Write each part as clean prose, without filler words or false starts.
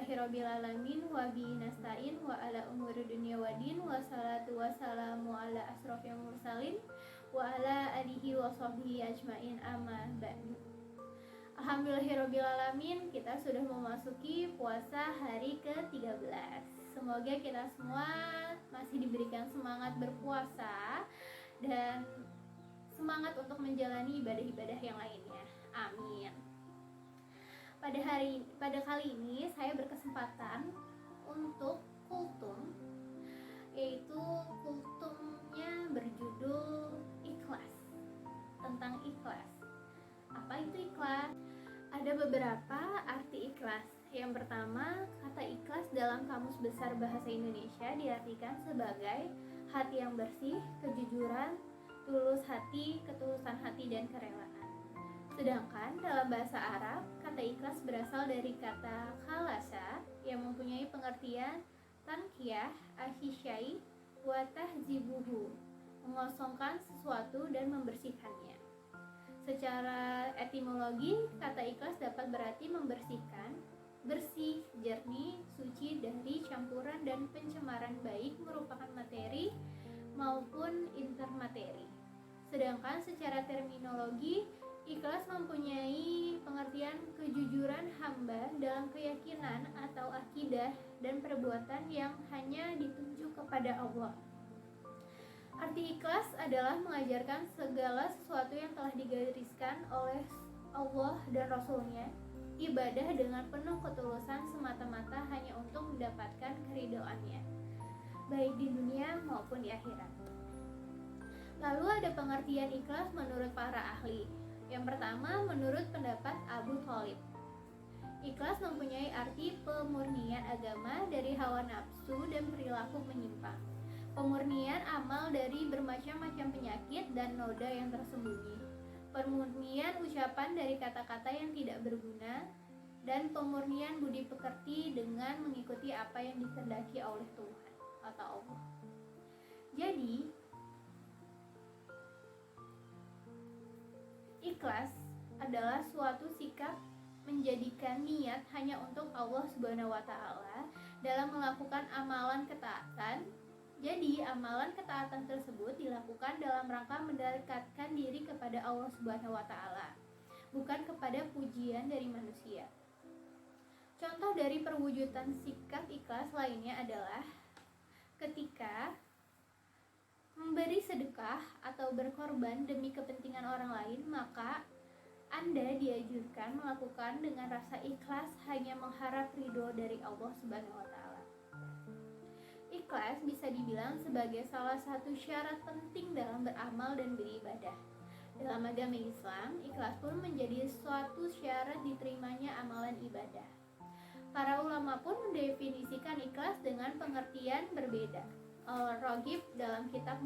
Alhamdulillahirobbilalamin wa bihi nasta'in wa ala umuri dunya waddin wa salatu wassalamu ala asrofil mursalin wa ala alihi wa sahbihi ajmain amma ba'du. Alhamdulillahirobbilalamin, kita sudah memasuki puasa hari ke-13. Semoga kita semua masih diberikan semangat berpuasa dan semangat untuk menjalani ibadah-ibadah yang lainnya. Amin. Pada kali ini saya berkesempatan untuk kultum, yaitu kultumnya berjudul Ikhlas, tentang ikhlas. Apa itu ikhlas? Ada beberapa arti ikhlas. Yang pertama, kata ikhlas dalam Kamus Besar Bahasa Indonesia diartikan sebagai hati yang bersih, kejujuran, tulus hati, ketulusan hati, dan kerelaan. Sedangkan dalam bahasa Arab, kata ikhlas berasal dari kata khalasa yang mempunyai pengertian tankiyah ahisyai wa tahzibuhu, mengosongkan sesuatu dan membersihkannya. Secara etimologi, kata ikhlas dapat berarti membersihkan, bersih, jernih, suci dari campuran dan pencemaran baik merupakan materi maupun intermateri. Sedangkan secara terminologi, ikhlas mempunyai pengertian kejujuran hamba dalam keyakinan atau akidah dan perbuatan yang hanya dituju kepada Allah. Arti ikhlas adalah mengajarkan segala sesuatu yang telah digariskan oleh Allah dan Rasul-Nya, ibadah dengan penuh ketulusan semata-mata hanya untuk mendapatkan keridhaan-Nya, baik di dunia maupun di akhirat. Lalu ada pengertian ikhlas menurut para ahli. Yang pertama, menurut pendapat Abu Thalib, ikhlas mempunyai arti pemurnian agama dari hawa nafsu dan perilaku menyimpang, pemurnian amal dari bermacam-macam penyakit dan noda yang tersembunyi, pemurnian ucapan dari kata-kata yang tidak berguna, dan pemurnian budi pekerti dengan mengikuti apa yang dikehendaki oleh Tuhan atau Allah. Jadi, ikhlas adalah suatu sikap menjadikan niat hanya untuk Allah Subhanahu wa Ta'ala dalam melakukan amalan ketaatan. Jadi, amalan ketaatan tersebut dilakukan dalam rangka mendekatkan diri kepada Allah Subhanahu wa Ta'ala, bukan kepada pujian dari manusia. Contoh dari perwujudan sikap ikhlas lainnya adalah ketika memberi sedekah atau berkorban demi kepentingan orang lain, maka Anda dianjurkan melakukan dengan rasa ikhlas hanya mengharap ridho dari Allah Subhanahu wa Ta'ala. Ikhlas bisa dibilang sebagai salah satu syarat penting dalam beramal dan beribadah. Dalam agama Islam, ikhlas pun menjadi suatu syarat diterimanya amalan ibadah. Para ulama pun mendefinisikan ikhlas dengan pengertian berbeda. Al-Raghib dalam kitab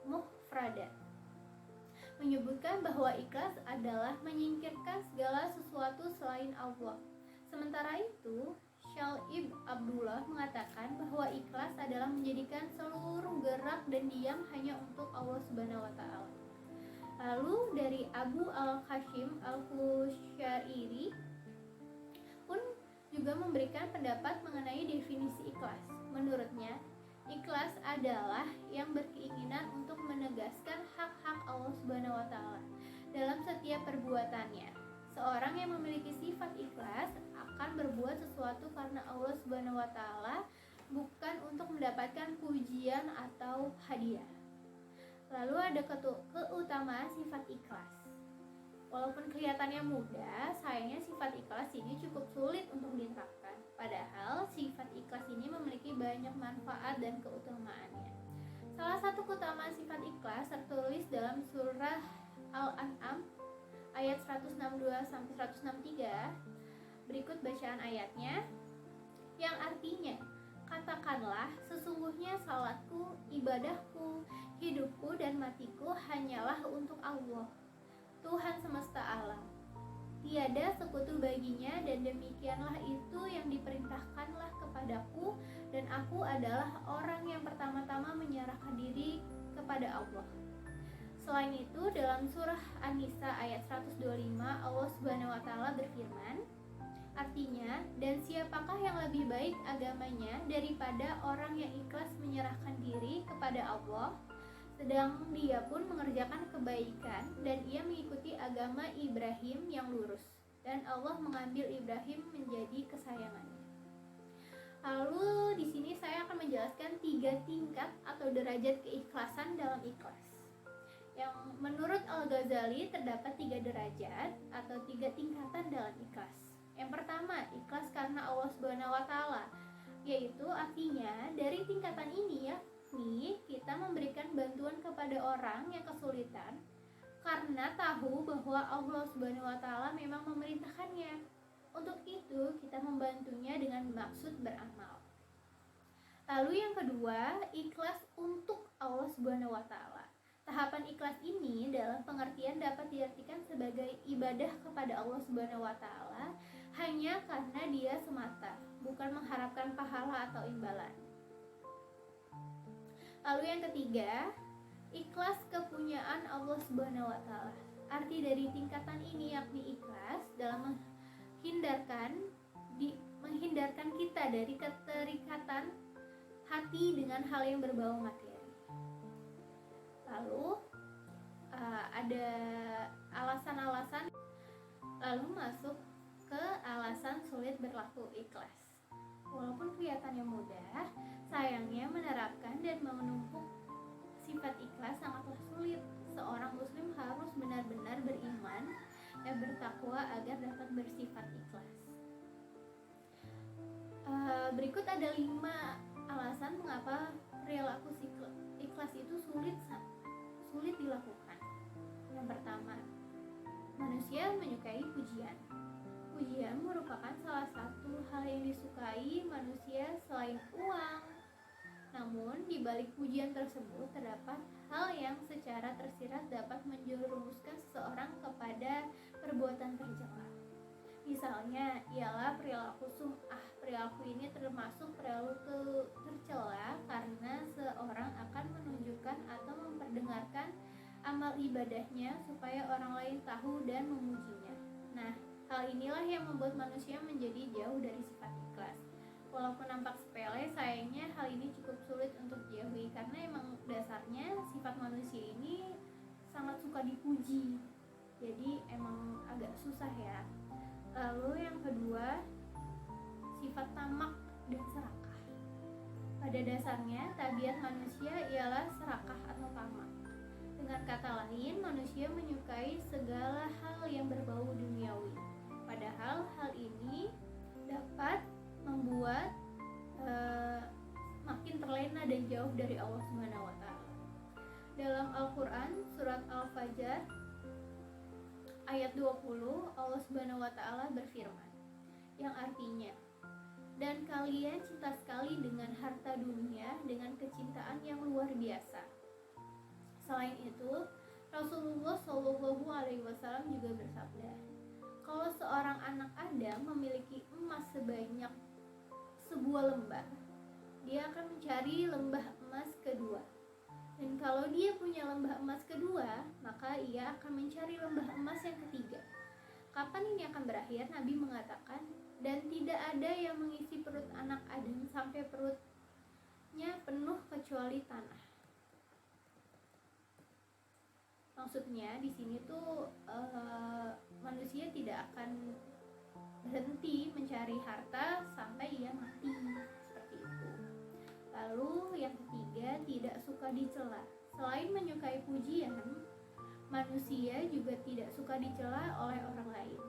Mufradat menyebutkan bahwa ikhlas adalah menyingkirkan segala sesuatu selain Allah. Sementara itu, Syalib Abdullah mengatakan bahwa ikhlas adalah menjadikan seluruh gerak dan diam hanya untuk Allah Subhanahu wa Ta'ala. Lalu dari Abu Al-Hashim Al-Qushairi pun juga memberikan pendapat mengenai definisi ikhlas. Menurutnya, ikhlas adalah yang berkeinginan untuk menegaskan hak-hak Allah Subhanahu wa Ta'ala dalam setiap perbuatannya. Seorang yang memiliki sifat ikhlas akan berbuat sesuatu karena Allah Subhanahu wa Ta'ala, bukan untuk mendapatkan pujian atau hadiah. Lalu ada keutamaan sifat ikhlas. Walaupun kelihatannya mudah, sayangnya sifat ikhlas ini cukup sulit untuk diterapkan. Padahal sifat ikhlas ini memiliki banyak manfaat dan keutamaannya. Salah satu keutamaan sifat ikhlas tertulis dalam surah Al-An'am ayat 162-163. Berikut bacaan ayatnya, yang artinya, katakanlah, sesungguhnya salatku, ibadahku, hidupku, dan matiku hanyalah untuk Allah, Tuhan semesta alam. Tiada sekutu baginya, dan demikianlah itu yang diperintahkanlah kepadaku, dan aku adalah orang yang pertama-tama menyerahkan diri kepada Allah. Selain itu, dalam surah An-Nisa ayat 125, Allah Subhanahu wa Ta'ala berfirman, Artinya, dan siapakah yang lebih baik agamanya daripada orang yang ikhlas menyerahkan diri kepada Allah, sedang dia pun mengerjakan kebaikan dan ia mengikuti agama Ibrahim yang lurus, dan Allah mengambil Ibrahim menjadi kesayangannya. Lalu di sini saya akan menjelaskan 3 tingkat atau derajat keikhlasan dalam ikhlas. Yang menurut Al-Ghazali terdapat 3 derajat atau 3 tingkatan dalam ikhlas. Yang pertama, ikhlas karena Allah Subhanahu wa taala, yaitu artinya dari tingkatan ini yakni kita memberikan bantuan kepada orang yang kesulitan karena tahu bahwa Allah Subhanahu wa taala memang memerintahkannya. Untuk itu, kita membantunya dengan maksud beramal. Lalu yang kedua, ikhlas untuk Allah Subhanahu wa taala. Tahapan ikhlas ini dalam pengertian dapat diartikan sebagai ibadah kepada Allah Subhanahu wa taala hanya karena dia semata, bukan mengharapkan pahala atau imbalan. Lalu yang ketiga, ikhlas kepunyaan Allah Subhanahu wa taala. Arti dari tingkatan ini yakni ikhlas dalam menghindarkan kita dari keterikatan hati dengan hal yang berbau materi. Lalu ada alasan-alasan. Lalu masuk ke alasan sulit berlaku ikhlas. Walaupun kelihatannya mudah, sayangnya menerapkan dan menumpuk sifat ikhlas sangatlah sulit. Seorang muslim harus benar-benar beriman dan bertakwa agar dapat bersifat ikhlas. Berikut ada 5 alasan mengapa perilaku ikhlas itu sulit dilakukan. Yang pertama, manusia menyukai pujian. Pujian merupakan salah satu hal yang disukai manusia selain uang. Namun, di balik pujian tersebut terdapat hal yang secara tersirat dapat menjerumuskan seseorang kepada perbuatan tercela. Misalnya, ialah perilaku sum'ah. Perilaku ini termasuk perilaku tercela karena seorang akan menunjukkan atau memperdengarkan amal ibadahnya supaya orang lain tahu dan memujinya. Nah, hal inilah yang membuat manusia menjadi jauh dari sifat ikhlas. Walaupun nampak sepele, sayangnya hal ini cukup sulit untuk dijauhi karena emang dasarnya sifat manusia ini sangat suka dipuji. Jadi emang agak susah ya. Lalu yang kedua, sifat tamak dan serakah. Pada dasarnya, tabiat manusia ialah serakah atau tamak. Dengan kata lain, manusia menyukai segala hal yang berbau duniawi. Padahal hal ini dapat membuat makin terlena dan jauh dari Allah Subhanahu wa taala. Dalam Al-Qur'an surat Al-Fajr ayat 20, Allah Subhanahu wa taala berfirman yang artinya, dan kalian cinta sekali dengan harta dunia dengan kecintaan yang luar biasa. Selain itu, Rasulullah Shallallahu alaihi wasallam juga bersabda, kalau seorang anak Adam memiliki emas sebanyak sebuah lembah, dia akan mencari lembah emas kedua. Dan kalau dia punya lembah emas kedua, maka ia akan mencari lembah emas yang ketiga. Kapan ini akan berakhir? Nabi mengatakan, dan tidak ada yang mengisi perut anak Adam sampai perutnya penuh kecuali tanah. Maksudnya di sini tuh manusia tidak akan berhenti mencari harta sampai ia mati, seperti itu. Lalu yang ketiga, tidak suka dicela. Selain menyukai pujian, manusia juga tidak suka dicela oleh orang lain.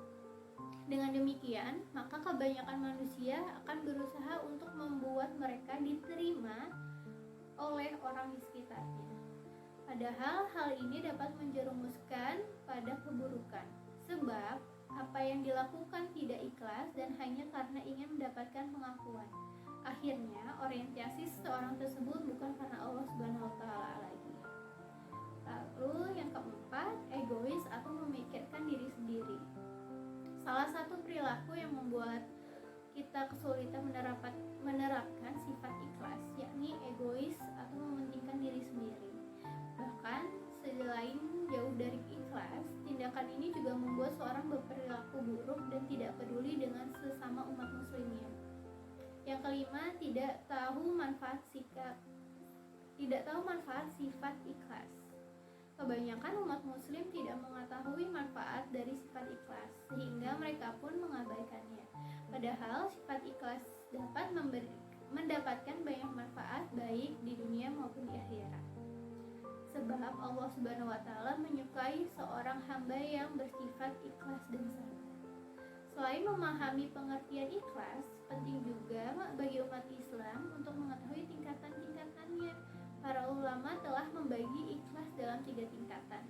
Dengan demikian, maka kebanyakan manusia akan berusaha untuk membuat mereka diterima oleh orang di sekitarnya. Padahal hal ini dapat menjerumuskan pada keburukan, sebab apa yang dilakukan tidak ikhlas dan hanya karena ingin mendapatkan pengakuan. Akhirnya, orientasi seseorang tersebut bukan karena Allah Subhanahu wa taala lagi. Lalu yang keempat, egois atau memikirkan diri sendiri. Salah satu perilaku yang membuat kita kesulitan menerapkan sifat ikhlas, yakni egois atau mementingkan diri sendiri. Bahkan selain jauh dari ikhlas, tindakan ini juga membuat seorang berperilaku buruk dan tidak peduli dengan sesama umat muslimnya. Yang kelima, tidak tahu manfaat sifat ikhlas. Kebanyakan umat muslim tidak mengetahui manfaat dari sifat ikhlas, sehingga mereka pun mengabaikannya. Padahal sifat ikhlas dapat mendapatkan banyak manfaat baik di dunia maupun di akhirat. Sebab Allah Subhanahu wa taala menyukai seorang hamba yang bersifat ikhlas dan sabar. Selain memahami pengertian ikhlas, penting juga bagi umat Islam untuk mengetahui tingkatan-tingkatannya. Para ulama telah membagi ikhlas dalam 3 tingkatan.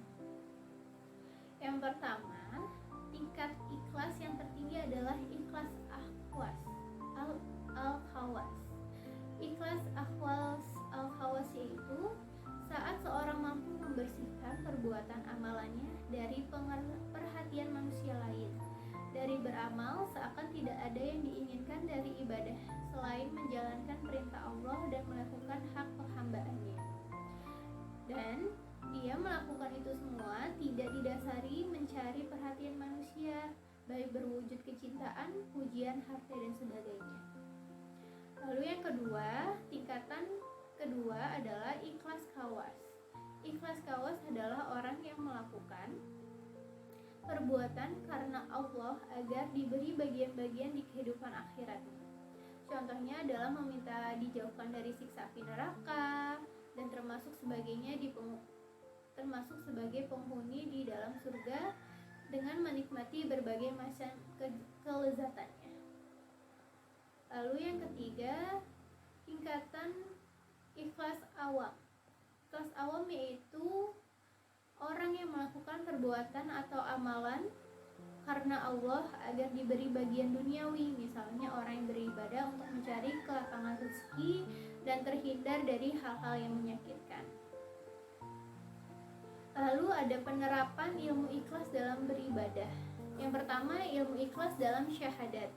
Yang pertama, tingkat ikhlas yang tertinggi adalah ikhlas al-khawas. Ikhlas al-khawas yaitu saat seorang mampu membersihkan perbuatan amalannya dari perhatian manusia lain, dari beramal seakan tidak ada yang diinginkan dari ibadah selain menjalankan perintah Allah dan melakukan hak perhambaannya. Dan dia melakukan itu semua tidak didasari mencari perhatian manusia, baik berwujud kecintaan, pujian, harta, dan sebagainya. Lalu yang kedua, tingkatan kedua adalah ikhlas khawas. Ikhlas khawas adalah orang yang melakukan perbuatan karena Allah agar diberi bagian-bagian di kehidupan akhiratnya. Contohnya adalah meminta dijauhkan dari siksa api neraka dan termasuk sebagai penghuni di dalam surga dengan menikmati berbagai macam kelezatannya. Lalu yang ketiga, tingkatan ikhlas awam. Ikhlas awam yaitu orang yang melakukan perbuatan atau amalan karena Allah agar diberi bagian duniawi. Misalnya orang yang beribadah untuk mencari kelapangan rezeki dan terhindar dari hal-hal yang menyakitkan. Lalu ada penerapan ilmu ikhlas dalam beribadah. Yang pertama, ilmu ikhlas dalam syahadat.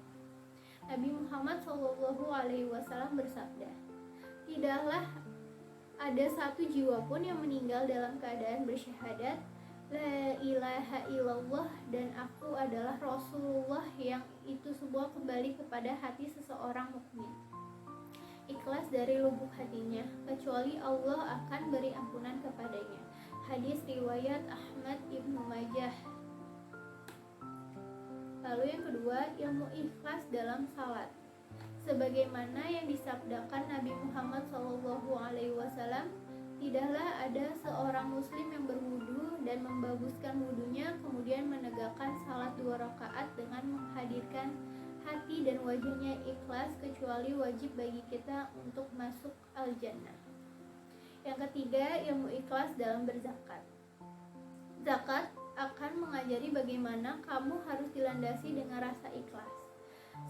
Nabi Muhammad SAW bersabda, tidaklah ada satu jiwa pun yang meninggal dalam keadaan bersyahadat La ilaha illallah dan aku adalah Rasulullah, yang itu semua kembali kepada hati seseorang mukmin, ikhlas dari lubuk hatinya, kecuali Allah akan beri ampunan kepadanya. Hadis riwayat Ahmad Ibnu Majah. Lalu yang kedua, ilmu ikhlas dalam salat. Sebagaimana yang disabdakan Nabi Muhammad SAW, tidaklah ada seorang muslim yang berwudu dan membaguskan wudunya kemudian menegakkan salat 2 rakaat dengan menghadirkan hati dan wajahnya ikhlas, kecuali wajib bagi kita untuk masuk al-jannah. Yang ketiga, ilmu ikhlas dalam berzakat. Zakat akan mengajari bagaimana kamu harus dilandasi dengan rasa ikhlas.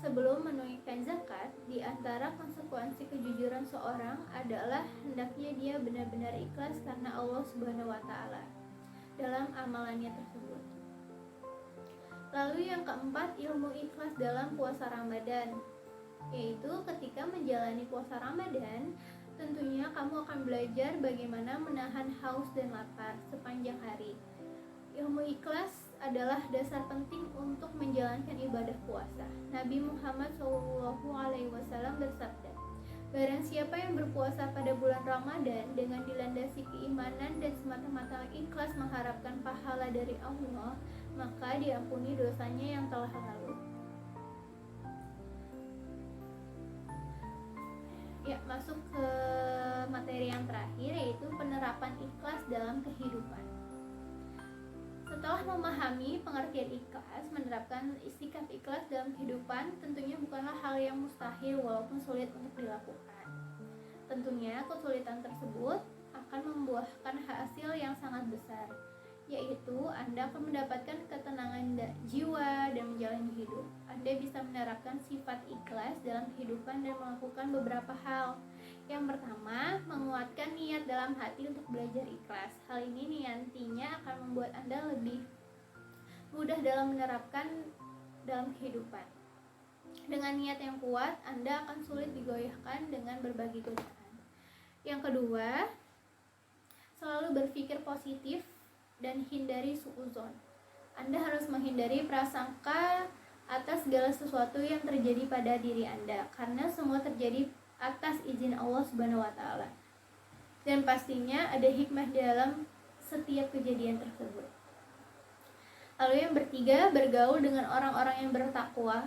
Sebelum menunaikan zakat, di antara konsekuensi kejujuran seorang adalah hendaknya dia benar-benar ikhlas karena Allah Subhanahu wa taala dalam amalannya tersebut. Lalu yang keempat, ilmu ikhlas dalam puasa Ramadan, yaitu ketika menjalani puasa Ramadan, tentunya kamu akan belajar bagaimana menahan haus dan lapar sepanjang hari. Ilmu ikhlas adalah dasar penting untuk menjalankan ibadah puasa. Nabi Muhammad SAW bersabda, barang siapa yang berpuasa pada bulan Ramadan dengan dilandasi keimanan dan semata-mata ikhlas mengharapkan pahala dari Allah, maka diampuni dosanya yang telah lalu. Ya, masuk ke materi yang terakhir, yaitu penerapan ikhlas dalam kehidupan. Setelah memahami pengertian ikhlas, menerapkan sikap ikhlas dalam kehidupan tentunya bukanlah hal yang mustahil walaupun sulit untuk dilakukan. Tentunya kesulitan tersebut akan membuahkan hasil yang sangat besar, yaitu Anda akan mendapatkan ketenangan jiwa dan menjalani hidup. Anda bisa menerapkan sifat ikhlas dalam kehidupan dan melakukan beberapa hal. Yang pertama, menguatkan niat dalam hati untuk belajar ikhlas. Hal ini nantinya akan membuat Anda lebih mudah dalam menerapkan dalam kehidupan. Dengan niat yang kuat, Anda akan sulit digoyahkan dengan berbagai godaan. Yang kedua, selalu berpikir positif dan hindari suudzon. Anda harus menghindari prasangka atas segala sesuatu yang terjadi pada diri Anda, karena semua terjadi atas izin Allah Subhanahu wa taala. Dan pastinya ada hikmah dalam setiap kejadian tersebut. Lalu yang bertiga, bergaul dengan orang-orang yang bertakwa.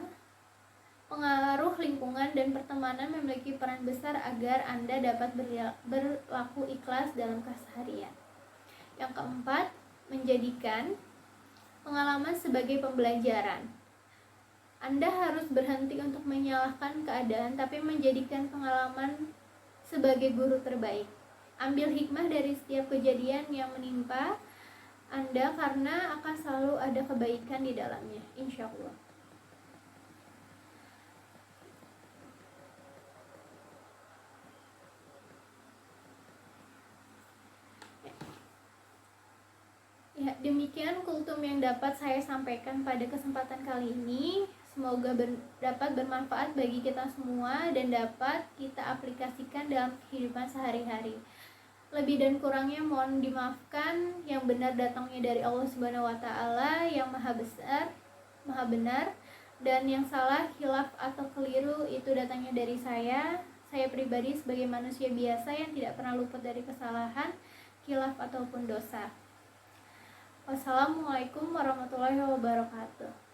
Pengaruh lingkungan dan pertemanan memiliki peran besar agar Anda dapat berlaku ikhlas dalam keseharian. Yang keempat, menjadikan pengalaman sebagai pembelajaran. Anda harus berhenti untuk menyalahkan keadaan, tapi menjadikan pengalaman sebagai guru terbaik. Ambil hikmah dari setiap kejadian yang menimpa Anda, karena akan selalu ada kebaikan di dalamnya, insya Allah. Ya, demikian kultum yang dapat saya sampaikan pada kesempatan kali ini. Semoga dapat bermanfaat bagi kita semua dan dapat kita aplikasikan dalam kehidupan sehari-hari. Lebih dan kurangnya mohon dimaafkan. Yang benar datangnya dari Allah Subhanahu wa taala yang Maha Besar, Maha Benar, dan yang salah, khilaf atau keliru itu datangnya dari saya. Saya pribadi sebagai manusia biasa yang tidak pernah luput dari kesalahan, khilaf ataupun dosa. Wassalamualaikum warahmatullahi wabarakatuh.